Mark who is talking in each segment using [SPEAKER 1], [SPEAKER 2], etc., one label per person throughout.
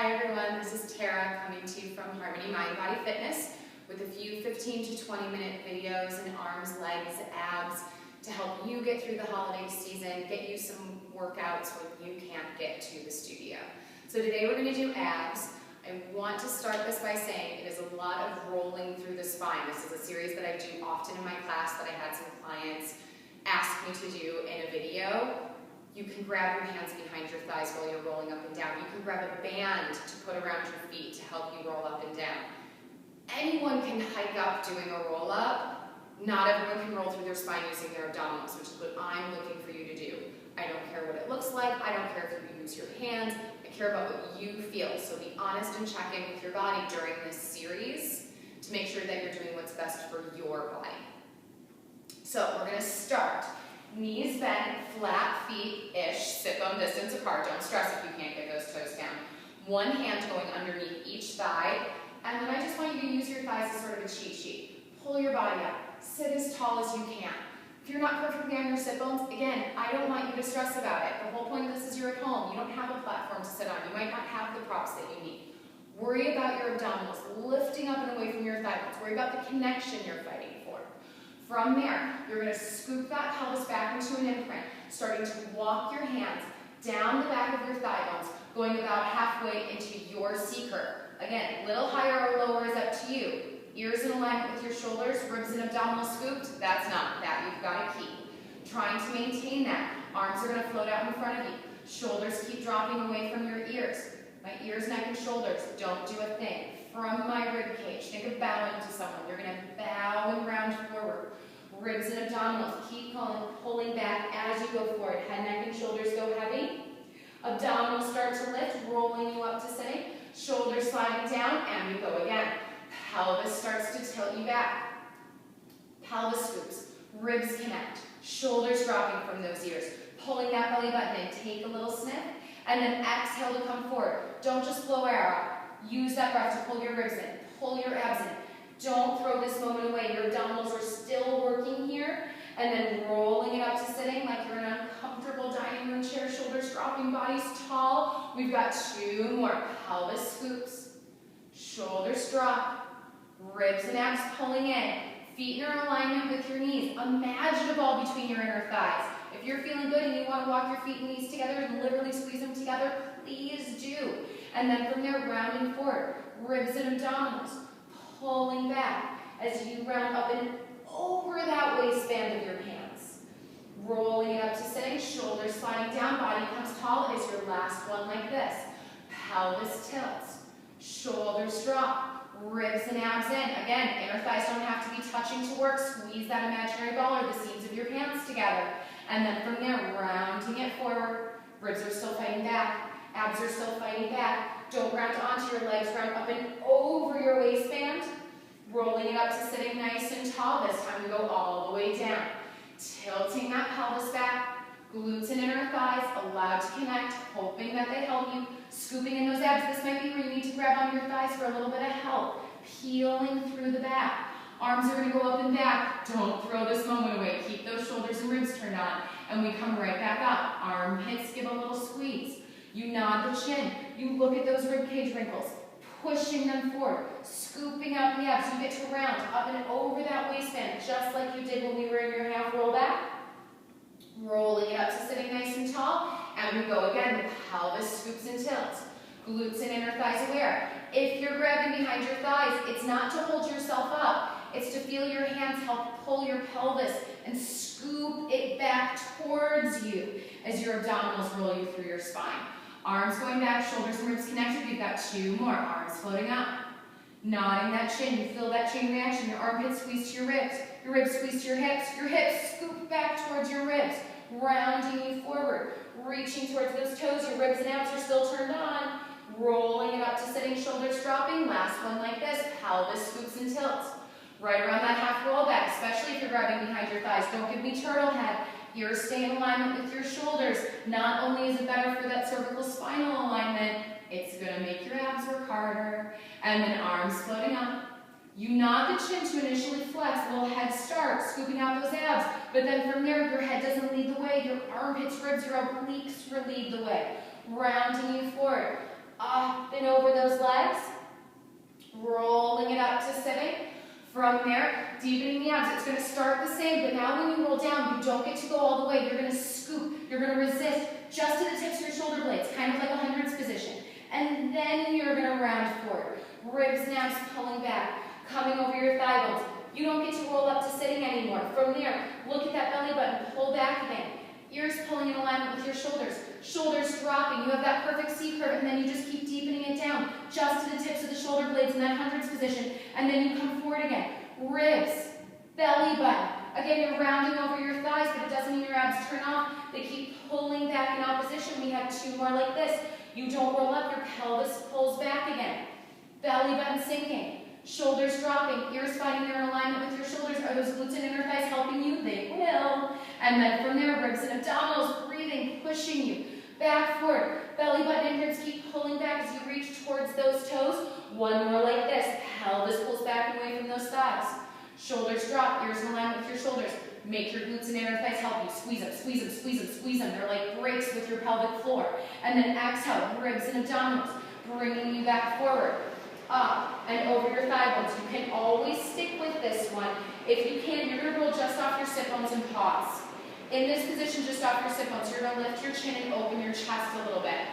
[SPEAKER 1] Hi everyone, this is Tara coming to you from Harmony Mind Body Fitness with a few 15 to 20 minute videos and arms, legs, abs to help you get through the holiday season, get you some workouts when you can't get to the studio. So today we're going to do abs. I want to start this by saying it is a lot of rolling through the spine. This is a series that I do often in my class that I had some clients ask me to do in a video. You can grab your hands behind your thighs while you're rolling up and down. You can grab a band to put around your feet to help you roll up and down. Anyone can hike up doing a roll up. Not everyone can roll through their spine using their abdominals, which is what I'm looking for you to do. I don't care what it looks like. I don't care if you use your hands. I care about what you feel. So be honest and check in with your body during this series to make sure that you're doing what's best for your body. So we're going to start. Knees bent, flat feet-ish, sit bone distance apart. Don't stress if you can't get those toes down. One hand going underneath each thigh. And then I just want you to use your thighs as sort of a cheat sheet. Pull your body up. Sit as tall as you can. If you're not perfectly on your sit bones, again, I don't want you to stress about it. The whole point of this is you're at home. You don't have a platform to sit on. You might not have the props that you need. Worry about your abdominals, lifting up and away from your thigh bones. Worry about the connection you're fighting for. From there, you're going to scoop that pelvis back into an imprint, starting to walk your hands down the back of your thigh bones, going about halfway into your C curve. Again, a little higher or lower is up to you. Ears in alignment with your shoulders, ribs and abdominals scooped. That's not that. You've got to keep trying to maintain that. Arms are going to float out in front of you. Shoulders keep dropping away from your ears. My ears, neck, and shoulders don't do a thing. From my rib cage, think of bowing to someone. You're going to bow and round forward. Ribs and abdominals, keep pulling back as you go forward. Head, neck, and shoulders go heavy. Abdominals start to lift, rolling you up to sitting. Shoulders sliding down, and you go again. Pelvis starts to tilt you back. Pelvis scoops. Ribs connect. Shoulders dropping from those ears. Pulling that belly button in. Take a little sniff. And then exhale to come forward. Don't just blow air out. Use that breath to pull your ribs in. Pull your abs in. Don't throw this moment away. Your abdominals are still working here. And then rolling it up to sitting like you're in an uncomfortable dining room chair. Shoulders dropping, bodies tall. We've got two more. Pelvis scoops. Shoulders drop. Ribs and abs pulling in. Feet in alignment with your knees. Imagine a ball between your inner thighs. If you're feeling good and you want to walk your feet and knees together and literally squeeze them together, please do. And then from there, rounding forward. Ribs and abdominals pulling back as you round up and over that waistband of your hands. Rolling it up to sitting, shoulders sliding down, body comes tall. It's your last one like this. Pelvis tilts, shoulders drop, ribs and abs in. Again, inner thighs don't have to be touching to work. Squeeze that imaginary ball or the seams of your hands together. And then from there, rounding it forward. Ribs are still fighting back. Abs are still fighting back. Don't round onto your legs. Round up and over your waistband. Rolling it up to sitting nice and tall. This time we go all the way down. Tilting that pelvis back. Glutes and inner thighs allowed to connect. Hoping that they help you. Scooping in those abs. This might be where you need to grab on your thighs for a little bit of help. Peeling through the back. Arms are going to go up and back. Don't throw this moment away. Keep those shoulders and ribs turned on. And we come right back up. Armpits give a little squeeze. You nod the chin. You look at those rib cage wrinkles. Pushing them forward. Scooping out the abs. You get to round up and over that waistband. Just like you did when we were in your half roll back. Rolling it up to sitting nice and tall. And we go again. The pelvis scoops and tilts. Glutes and inner thighs aware. If you're grabbing behind your thighs, it's not to hold yourself up. It's to feel your hands help pull your pelvis and scoop it back towards you as your abdominals roll you through your spine. Arms going back, shoulders and ribs connected. We've got two more. Arms floating up. Nodding that chin. You feel that chain reaction. Your armpits squeeze to your ribs squeeze to your hips scoop back towards your ribs. Rounding you forward. Reaching towards those toes. Your ribs and abs are still turned on. Rolling it up to sitting, shoulders dropping. Last one like this. Pelvis scoops and tilts. Right around that half roll back, especially if you're grabbing behind your thighs. Don't give me turtle head. Ears stay in alignment with your shoulders. Not only is it better for that cervical spinal alignment, it's going to make your abs work harder. And then arms floating up. You nod the chin to initially flex, little head start, scooping out those abs. But then from there, your head doesn't lead the way. Your armpits, ribs, your obliques lead the way. Rounding you forward. Up and over those legs. Rolling it up to sitting. From there, deepening the abs. It's going to start the same, but now when you roll down, you don't get to go all the way. You're going to scoop. You're going to resist just to the tips of your shoulder blades, kind of like a hundreds position. And then you're going to round forward. Ribs and abs pulling back, coming over your thigh bones. You don't get to roll up to sitting anymore. From there, look at that belly button. Pull back again. Ears pulling in alignment with your shoulders. Shoulders dropping. You have that perfect C curve, and then you just keep deepening it down just to the tips of the shoulder blades in that hundreds position. And then you come forward again. Ribs, belly button. Again, you're rounding over your thighs, but it doesn't mean your abs turn off. They keep pulling back in opposition. We have two more like this. You don't roll up, your pelvis pulls back again. Belly button sinking. Shoulders dropping, ears finding their alignment with your shoulders. Are those glutes and inner thighs helping you? They will. And then from there, ribs and abdominals, breathing, pushing you. Back forward. Belly button and ribs keep pulling back as you reach towards those toes. One more like this. Pelvis pulls back and away from those thighs. Shoulders drop, ears in alignment with your shoulders. Make your glutes and inner thighs help you. Squeeze them, squeeze them, squeeze them, squeeze them. They're like brakes with your pelvic floor. And then exhale, ribs and abdominals, bringing you back forward. Up and over your thigh bones. You can always stick with this one. If you can, you're going to roll just off your sit bones and pause. In this position, just off your sit bones, you're going to lift your chin and open your chest a little bit.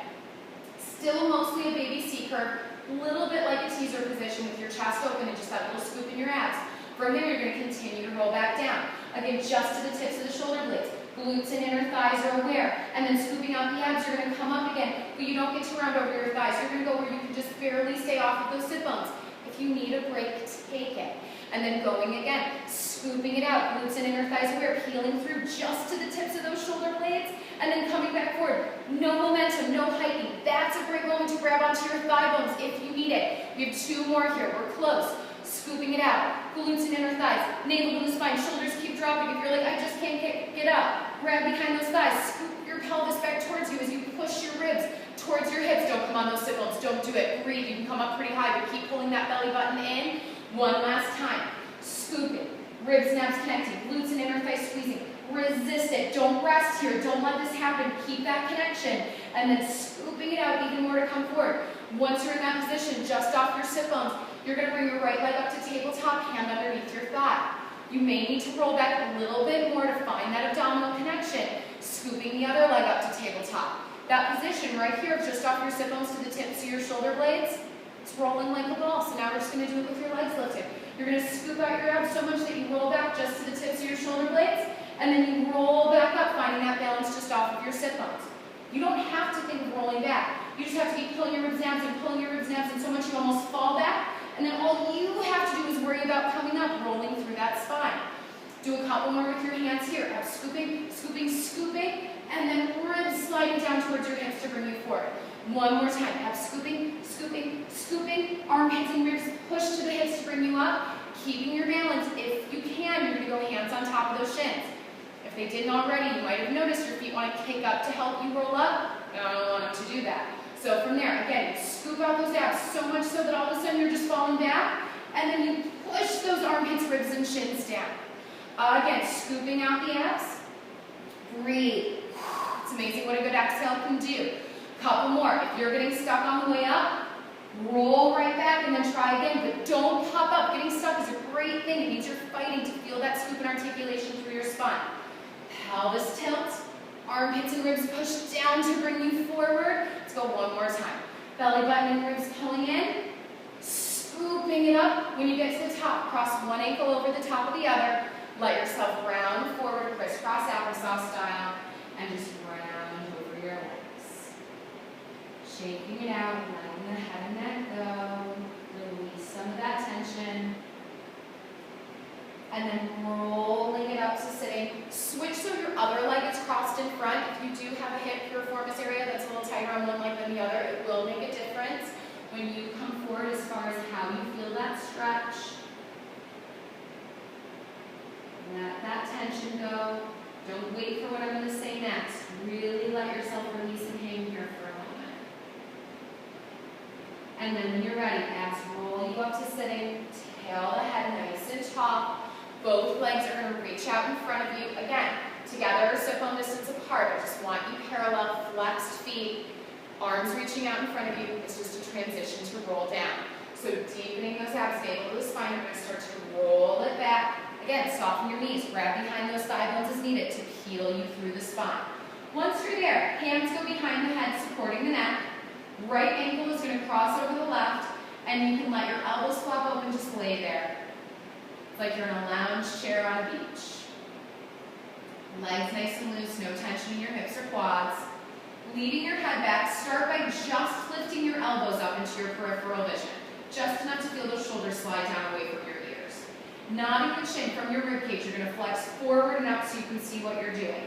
[SPEAKER 1] Still mostly a baby C curve, a little bit like a teaser position with your chest open and just that little scoop in your abs. From there, you're going to continue to roll back down. Again, just to the tips of the shoulder blades. Glutes and inner thighs are aware. And then scooping out the abs, you're going to come up again, but you don't get to round over your thighs. You're going to go where you can just barely stay off of those sit bones. If you need a break, take it. And then going again, scooping it out, glutes and inner thighs aware, peeling through just to the tips of those shoulder blades, and then coming back forward. No momentum, no hiking. That's a great moment to grab onto your thigh bones if you need it. We have two more here. We're close. Scooping it out, glutes and inner thighs, navel to the spine, shoulders keep dropping. If you're like, I just can't get up, grab behind those thighs, scoop your pelvis back towards you as you push your ribs towards your hips. Don't come on those sit bones, don't do it. Breathe, you can come up pretty high, but keep pulling that belly button in. One last time, scooping, ribs and abs connecting, glutes and inner thighs squeezing. Resist it, don't rest here, don't let this happen, keep that connection. And then scooping it out, even more to come forward. Once you're in that position, just off your sit bones, you're going to bring your right leg up to tabletop, hand underneath your thigh. You may need to roll back a little bit more to find that abdominal connection. Scooping the other leg up to tabletop. That position right here, just off your sit bones to the tips of your shoulder blades, it's rolling like a ball. So now we're just going to do it with your legs lifted. You're going to scoop out your abs so much that you roll back just to the tips of your shoulder blades, and then you roll back up, finding that balance just off of your sit bones. You don't have to think of rolling back. You just have to keep pulling your ribs and abs and pulling your ribs and abs, and so much you almost fall back. And then all you have to do is worry about coming up, rolling through that spine. Do a couple more with your hands here. Abs scooping, scooping, scooping, and then ribs sliding down towards your hips to bring you forward. One more time. Abs scooping, scooping, scooping. Armpits and ribs push to the hips to bring you up. Keeping your balance. If you can, you're going to go hands on top of those shins. If they didn't already, you might have noticed your feet want to kick up to help you roll up. I don't want them to do that. So from there, again, scoop out those abs so much so that all of a sudden you're just falling back, and then you push those armpits, ribs, and shins down. Again, scooping out the abs. Breathe. It's amazing what a good exhale can do. Couple more. If you're getting stuck on the way up, roll right back and then try again, but don't pop up. Getting stuck is a great thing. It means you're fighting to feel that scoop and articulation through your spine. Pelvis tilt. Armpits and ribs push down to bring you forward. Let's go one more time. Belly button and ribs pulling in. Scooping it up. When you get to the top, cross one ankle over the top of the other. Let yourself round forward, crisscross applesauce style, and just round over your legs. Shaking it out, letting the head and neck go. Release some of that tension. And then rolling it up to sitting. Switch so your other leg is crossed in front. If you do have a hip piriformis area that's a little tighter on one leg than the other, it will make a difference when you come forward as far as how you feel that stretch. Let that tension go. Don't wait for what I'm going to say next. Really let yourself release and hang here for a moment. And then when you're ready, abs roll you up to sitting. Tail the head nice and tall. Both legs are going to reach out in front of you. Again, together, sit bone distance apart. I just want you parallel, flexed feet. Arms reaching out in front of you is just a transition to roll down. So deepening those abs, navel to the spine, you're going to start to roll it back. Again, soften your knees, grab behind those thigh bones as needed to peel you through the spine. Once you're there, hands go behind the head, supporting the neck. Right ankle is going to cross over the left, and you can let your elbows flop open, just lay there. It's like you're in a lounge chair on a beach. Legs nice and loose, no tension in your hips or quads. Leading your head back, start by just lifting your elbows up into your peripheral vision. Just enough to feel those shoulders slide down away from your ears. Nodding the chin from your ribcage, you're going to flex forward and up so you can see what you're doing.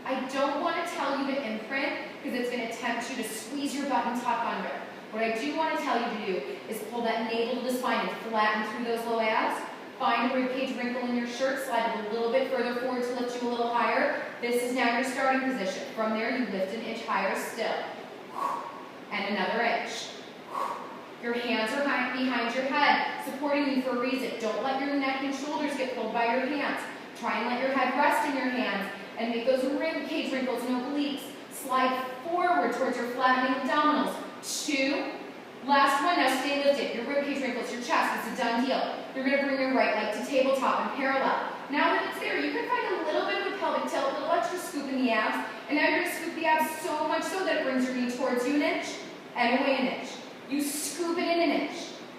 [SPEAKER 1] I don't want to tell you to imprint because it's going to tempt you to squeeze your butt and tuck under. What I do want to tell you to do is pull that navel to the spine and flatten through those low abs. Find a ribcage wrinkle in your shirt, slide it a little bit further forward to lift you a little higher. This is now your starting position. From there, you lift an inch higher still. And another inch. Your hands are behind your head, supporting you for a reason. Don't let your neck and shoulders get pulled by your hands. Try and let your head rest in your hands and make those rib cage wrinkles and obliques. Slide forward towards your flattening abdominals. 2. Last one, now stay lifted. Your rib cage wrinkles, your chest, it's a done deal. You're going to bring your right leg to tabletop and parallel. Now that it's there, you can find a little bit of a pelvic tilt, a little extra scoop in the abs, and now you're going to scoop the abs so much so that it brings your knee towards you an inch and away an inch. You scoop it in an inch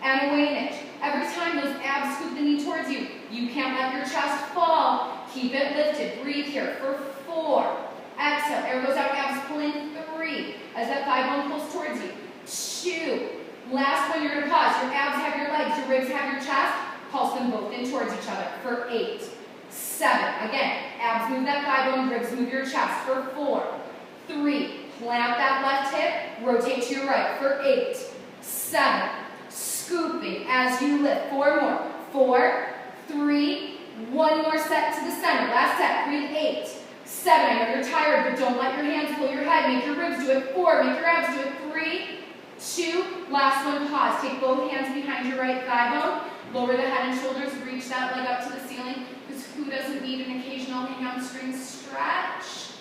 [SPEAKER 1] and away an inch. Every time those abs scoop the knee towards you, you can't let your chest fall. Keep it lifted. Breathe here for 4. Exhale. Air goes out, abs pull in. 3. As that thigh bone pulls towards you. 2. Last one, you're going to pause. Your abs have your legs, your ribs have your chest. Pulse them both in towards each other for 8. 7. Again, abs move that thigh bone, ribs move your chest for 4. 3. Plant that left hip, rotate to your right for 8. 7. Scooping as you lift. 4 more. 4, 3, 1 more set to the center. Last set. Breathe. 8, 7. I know you're tired, but don't let your hands pull your head. Make your ribs do it. 4. Make your abs do it. 3, 2. Last one. Pause. Take both hands behind your right thigh bone. Lower the head and shoulders. Reach that leg up to the ceiling. Because who doesn't need an occasional hamstring stretch?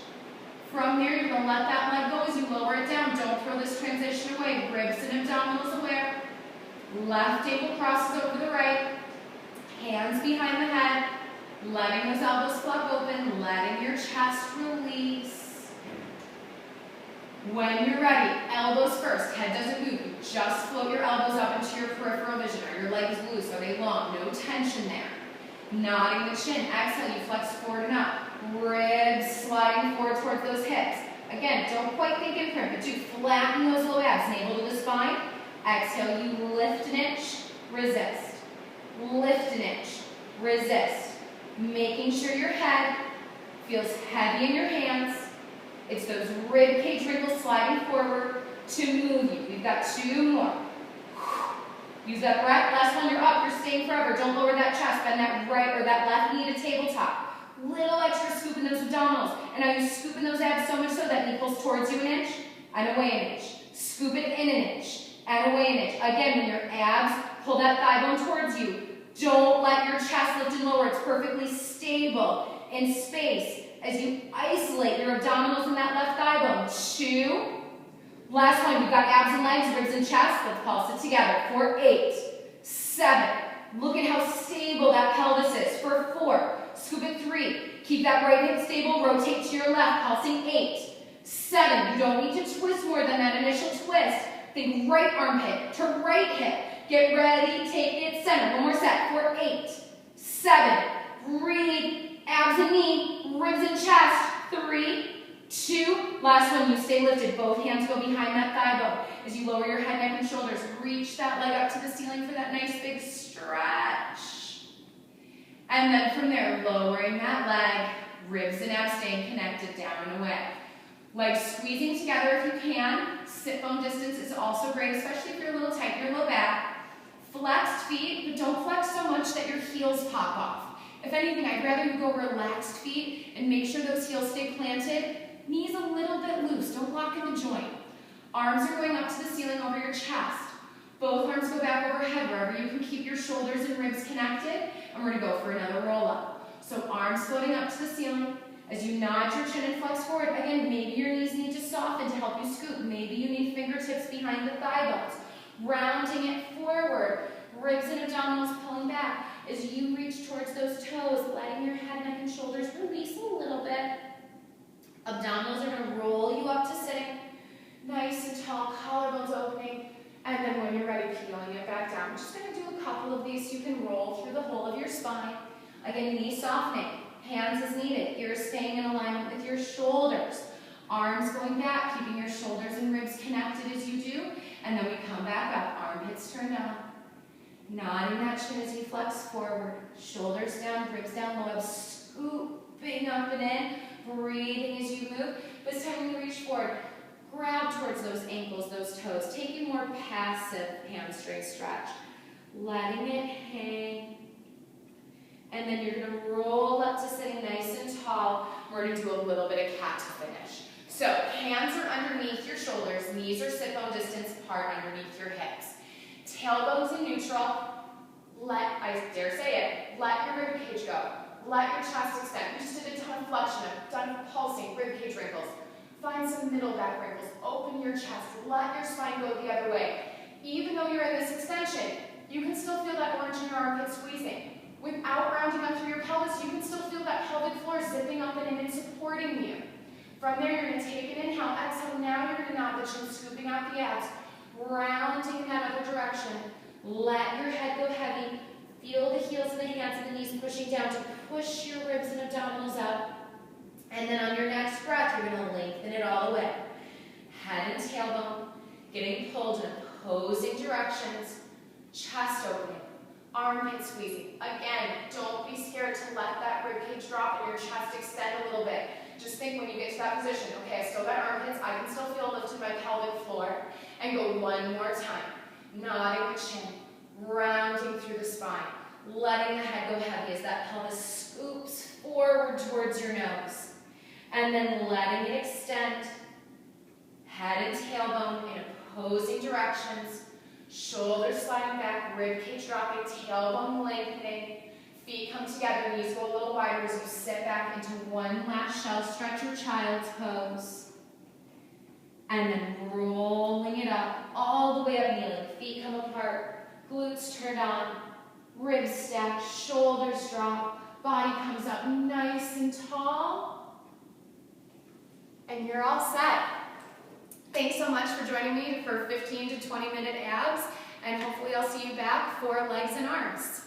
[SPEAKER 1] From there, you're going to let that leg go as you lower it down. Don't throw this transition away. Ribs and abdominals aware. Left ankle crosses over the right. Hands behind the head. Letting those elbows flop open. Letting your chest release. When you're ready, elbows first. Head doesn't move. You just float your elbows up into your peripheral vision. Are your legs loose? Are they long? No tension there. Nodding the chin. Exhale, you flex forward and up. Ribs sliding forward towards those hips. Again, don't quite think imprint, but do flatten those low abs. Navel to the spine. Exhale, you lift an inch, resist. Lift an inch, resist. Making sure your head feels heavy in your hands. It's those rib cage wrinkles sliding forward to move you. We've got 2 more. Use that breath. Last one, you're up. You're staying forever. Don't lower that chest. Bend that right or that left knee to tabletop. Little extra scoop in those abdominals. And now you're scooping those abs so much so that knee pulls towards you an inch and away an inch. Scoop it in an inch and away an inch. Again, when your abs pull that thigh bone towards you, don't let your chest lift and lower. It's perfectly stable in space as you isolate your abdominals in that left thigh bone. 2. Last one, you've got abs and legs, ribs and chest. Let's pulse it together for 8, 7. Look at how stable that pelvis is for 4. Scoop it. 3. Keep that right hip stable. Rotate to your left. Pulsing. 8, 7. You don't need to twist more than that initial twist. Think right armpit to right hip. Get ready. Take it center. 1 more set for 8, 7. Breathe. Abs and knee. Ribs and chest. 3, 2. Last one. You stay lifted. Both hands go behind that thigh bone. As you lower your head, neck, and shoulders, reach that leg up to the ceiling for that nice big stretch. And then from there, lowering that leg, ribs and abs staying connected down and away. Legs squeezing together if you can. Sit bone distance is also great, especially if you're a little tight in your low back. Flexed feet, but don't flex so much that your heels pop off. If anything, I'd rather you go relaxed feet and make sure those heels stay planted. Knees a little bit loose, don't lock in the joint. Arms are going up to the ceiling over your chest. Both arms go back overhead, wherever you can keep your shoulders and ribs connected. And we're going to go for another roll up. So arms floating up to the ceiling. As you nod your chin and flex forward, again, maybe your knees need to soften to help you scoop. Maybe you need fingertips behind the thigh bones. Rounding it forward, ribs and abdominals pulling back. As you reach towards those toes, letting your head, neck, and shoulders release a little bit. Abdominals are going to roll you up to sitting. Nice and tall, collarbones opening. And then when you're ready, peeling it back down. We're just going to do a couple of these so you can roll through the whole of your spine. Again, knee softening. Hands as needed. Ears staying in alignment with your shoulders. Arms going back, keeping your shoulders and ribs connected as you do. And then we come back up. Armpits turned down. Nodding that chin as you flex forward. Shoulders down, ribs down, low abs scooping up and in. Breathing as you move. This time when you reach forward, grab towards those ankles, those toes. Take a more passive hamstring stretch. Letting it hang. And then you're going to roll up to sitting nice and tall. We're going to do a little bit of cat to finish. So hands are underneath your shoulders. Knees are sit bone distance apart underneath your hips. Tailbones in neutral. I dare say it, let your rib cage go. Let your chest extend. We just did a ton of flexion, a ton of pulsing, rib cage wrinkles. Find some middle back wrinkles. Open your chest. Let your spine go the other way. Even though you're in this extension, you can still feel that orange in your armpit squeezing. Without rounding up through your pelvis, you can still feel that pelvic floor zipping up and in and supporting you. From there, you're going to take an inhale, exhale. Now you're going to nod the chin, scooping out the abs, rounding in that other direction. Let your head go heavy. Feel the heels of the hands and the knees pushing down to push your ribs and abdominals up. And then on your next breath, you're going to lengthen it all the way. Head and tailbone, getting pulled in opposing directions. Chest opening. Armpit squeezing. Again, don't be scared to let that rib cage drop and your chest extend a little bit. Just think when you get to that position, okay, I still got armpits, I can still feel a lift in my pelvic floor. And go one more time. Nodding the chin, rounding through the spine, letting the head go heavy as that pelvis scoops forward towards your nose. And then letting it extend. Head and tailbone in opposing directions. Shoulders sliding back, rib cage dropping, tailbone lengthening. Feet come together, knees go a little wider as you sit back into one last shell stretch or child's pose. And then rolling it up, all the way up, kneeling. Feet come apart, glutes turned on, ribs stacked, shoulders drop, body comes up nice and tall. And you're all set. Thanks so much for joining me for 15 to 20 minute abs, and hopefully I'll see you back for legs and arms.